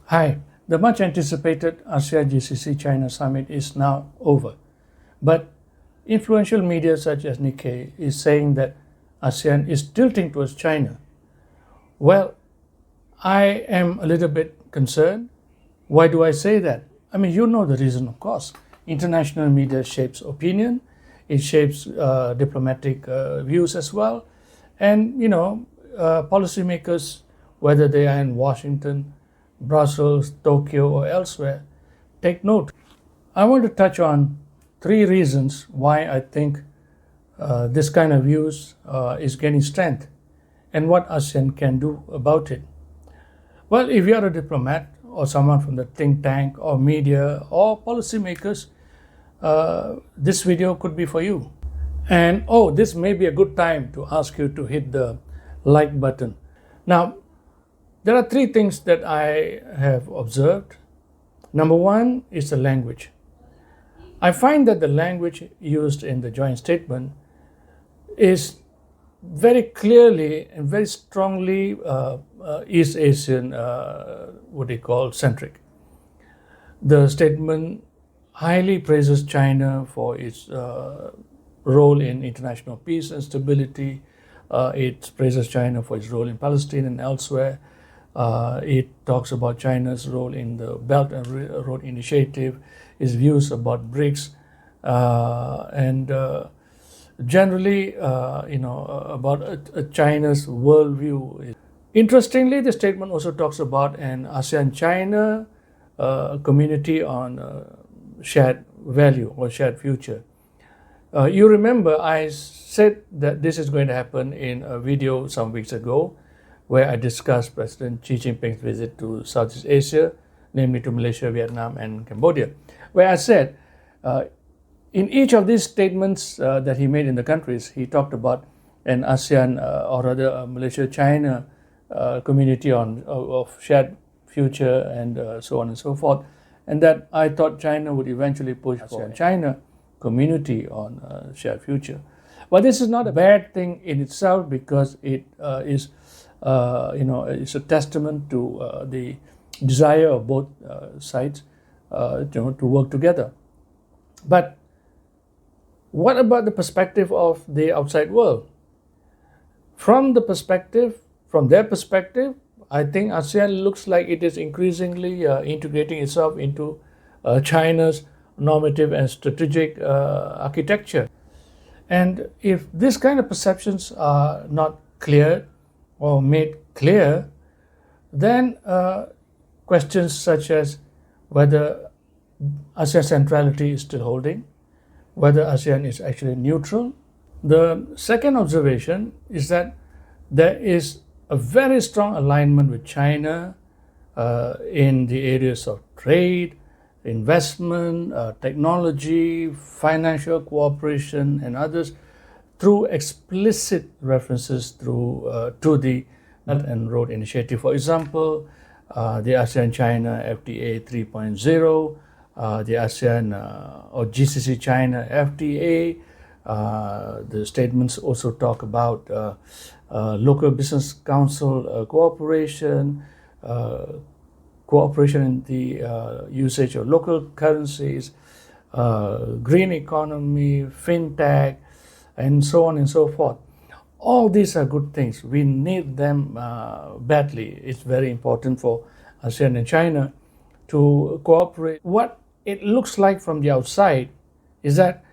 Hi, the much anticipated ASEAN-GCC-China summit is now over, but influential media such as Nikkei is saying that ASEAN is tilting towards China. Well, I am a little bit concerned. Why do I say that? I mean, you know the reason, of course. International media shapes opinion, it shapes diplomatic views as well, and policymakers, whether they are in Washington, Brussels, Tokyo, or elsewhere, take note. I want to touch on three reasons why I think this kind of views is gaining strength and what ASEAN can do about it. Well, if you are a diplomat or someone from the think tank or media or policymakers, this video could be for you. And this may be a good time to ask you to hit the like button. Now, there are three things that I have observed. Number one is the language. I find that the language used in the joint statement is very clearly and very strongly East Asian, centric. The statement highly praises China for its role in international peace and stability. It praises China for its role in Palestine and elsewhere. It talks about China's role in the Belt and Road Initiative, its views about BRICS, and generally, about China's worldview. Interestingly, the statement also talks about an ASEAN-China community on shared value or shared future. You remember I said that this is going to happen in a video some weeks ago, where I discussed President Xi Jinping's visit to Southeast Asia, namely to Malaysia, Vietnam, and Cambodia, where I said in each of these statements that he made in the countries, he talked about an ASEAN or rather a Malaysia-China community of shared future and so on and so forth, and that I thought China would eventually push for China community on shared future. But this is not a bad thing in itself because it is it's a testament to the desire of both sides to work together. But what about the perspective of the outside world? From their perspective, I think ASEAN looks like it is increasingly integrating itself into China's normative and strategic architecture. And if this kind of perceptions are not cleared or made clear, then questions such as whether ASEAN centrality is still holding, whether ASEAN is actually neutral. The second observation is that there is a very strong alignment with China in the areas of trade, investment, technology, financial cooperation, and others, through explicit references to the Belt and Road Initiative. For example, the ASEAN-China FTA 3.0, the ASEAN or GCC-China FTA. The statements also talk about local business council cooperation, cooperation in the usage of local currencies, green economy, fintech, and so on and so forth. All these are good things. We need them badly. It's very important for ASEAN and China to cooperate. What it looks like from the outside is that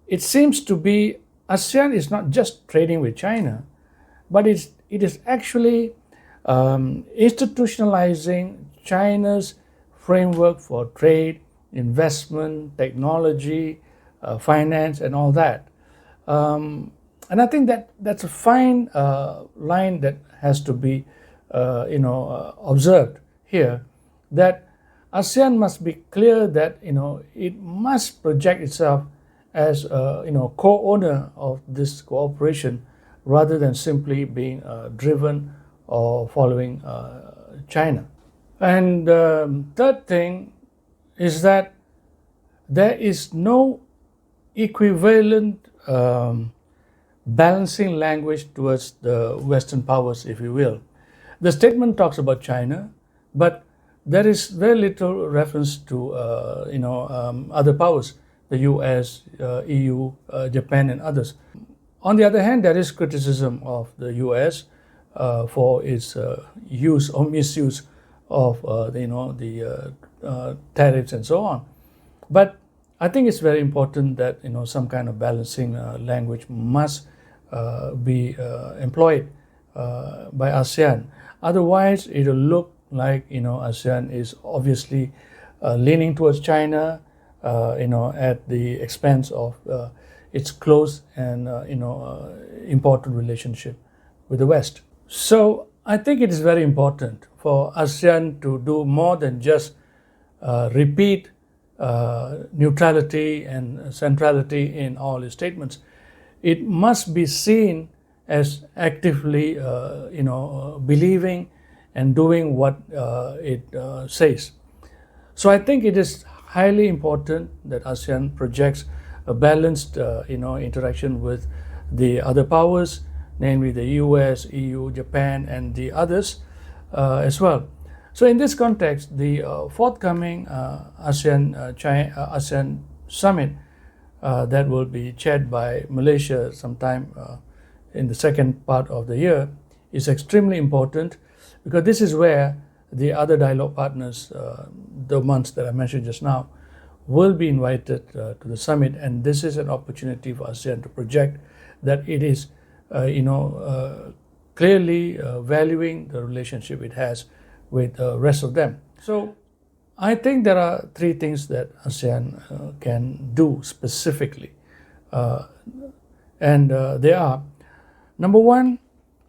it seems to be ASEAN is not just trading with China, but it is actually institutionalizing China's framework for trade, investment, technology, finance, and all that. And I think that's a fine line that has to be, observed here. That ASEAN must be clear that it must project itself as co-owner of this cooperation, rather than simply being driven or following China. And third thing is that there is no equivalent balancing language towards the Western powers, if you will. The statement talks about China, but there is very little reference to other powers, the U.S., EU, Japan, and others. On the other hand, there is criticism of the U.S. For its use or misuse of the tariffs and so on. But I think it's very important that some kind of balancing language must be employed by ASEAN. Otherwise, it will look like ASEAN is obviously leaning towards China, at the expense of its close and important relationship with the West. So I think it is very important for ASEAN to do more than just repeat neutrality and centrality in all its statements. It must be seen as actively, believing and doing what it says. So I think it is highly important that ASEAN projects a balanced, interaction with the other powers, namely the US, EU, Japan, and the others as well. So in this context, the forthcoming ASEAN summit that will be chaired by Malaysia sometime in the second part of the year is extremely important, because this is where the other dialogue partners, the ones that I mentioned just now, will be invited to the summit, and this is an opportunity for ASEAN to project that it is clearly valuing the relationship it has with the rest of them. So I think there are three things that ASEAN can do specifically. And they are, number one,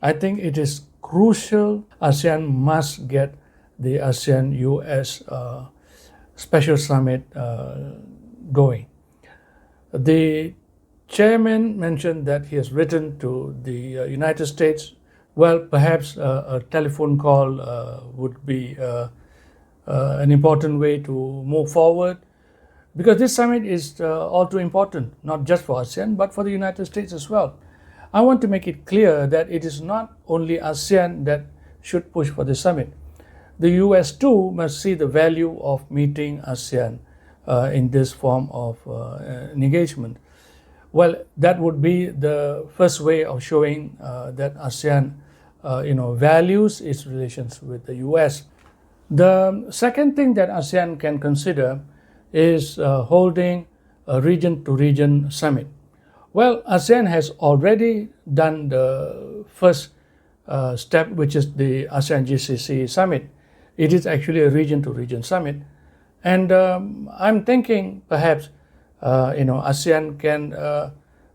I think it is crucial ASEAN must get the ASEAN-US special summit going. The chairman mentioned that he has written to the United States. Well, perhaps a telephone call would be an important way to move forward, because this summit is all too important, not just for ASEAN, but for the United States as well. I want to make it clear that it is not only ASEAN that should push for the summit. The US too must see the value of meeting ASEAN in this form of engagement. Well, that would be the first way of showing that ASEAN values its relations with the US. The second thing that ASEAN can consider is holding a region-to-region summit. Well, ASEAN has already done the first step, which is the ASEAN-GCC summit. It is actually a region-to-region summit. And I'm thinking perhaps ASEAN can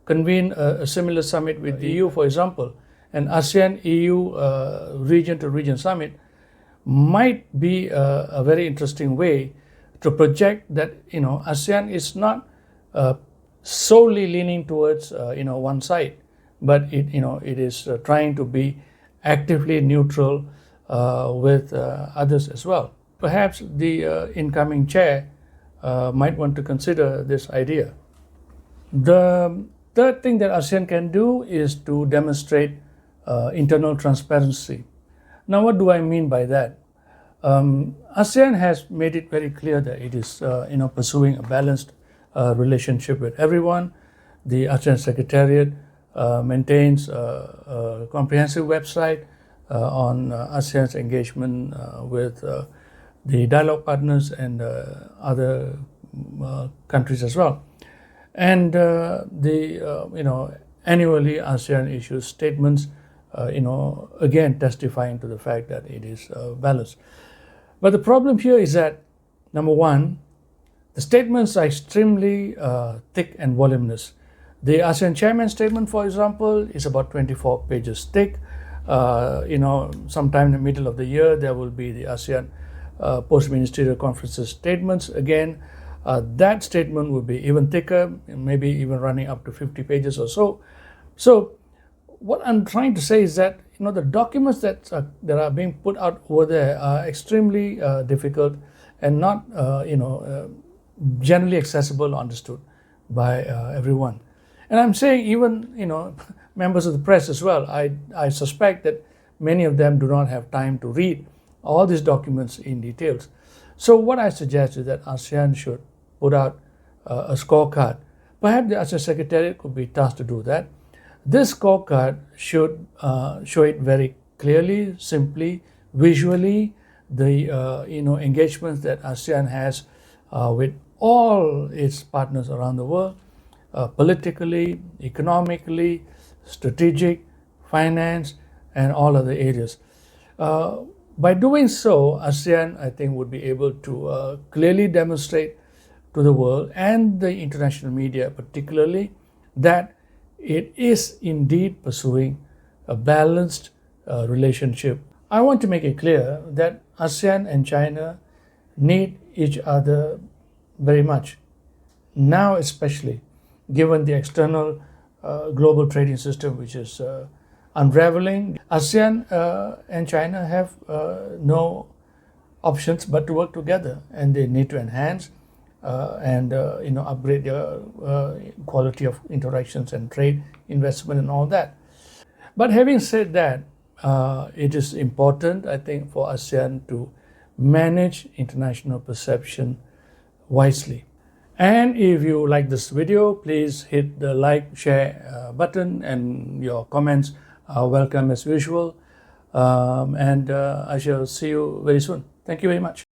convene a similar summit with the EU, for example. An ASEAN-EU region-to-region summit might be a very interesting way to project that ASEAN is not solely leaning towards one side, but it is trying to be actively neutral with others as well. Perhaps the incoming chair might want to consider this idea. The third thing that ASEAN can do is to demonstrate internal transparency. Now, what do I mean by that? ASEAN has made it very clear that it is pursuing a balanced relationship with everyone. The ASEAN Secretariat maintains a comprehensive website on ASEAN's engagement with the dialogue partners and other countries as well. And annually ASEAN issues statements, again testifying to the fact that it is balanced. But the problem here is that, number one, the statements are extremely thick and voluminous. The ASEAN chairman statement, for example, is about 24 pages thick. Sometime in the middle of the year, there will be the ASEAN post-ministerial conferences statements. Again, that statement will be even thicker, maybe even running up to 50 pages or so. So what I'm trying to say is that the documents that are being put out over there are extremely difficult and not generally accessible or understood by everyone. And I'm saying even members of the press as well. I suspect that many of them do not have time to read all these documents in details. So what I suggest is that ASEAN should put out a scorecard. Perhaps the ASEAN Secretariat could be tasked to do that. This scorecard should show it very clearly, simply, visually, the engagements that ASEAN has with all its partners around the world, politically, economically, strategic, finance, and all other areas. By doing so, ASEAN, I think, would be able to clearly demonstrate to the world and the international media particularly that it is indeed pursuing a balanced relationship. I want to make it clear that ASEAN and China need each other very much, now especially, given the external global trading system which is unraveling. ASEAN and China have no options but to work together, and they need to enhance and upgrade their quality of interactions and trade, investment, and all that. But having said that, it is important, I think, for ASEAN to manage international perception wisely. And if you like this video, please hit the like, share button, and your comments are welcome as usual. I shall see you very soon. Thank you very much.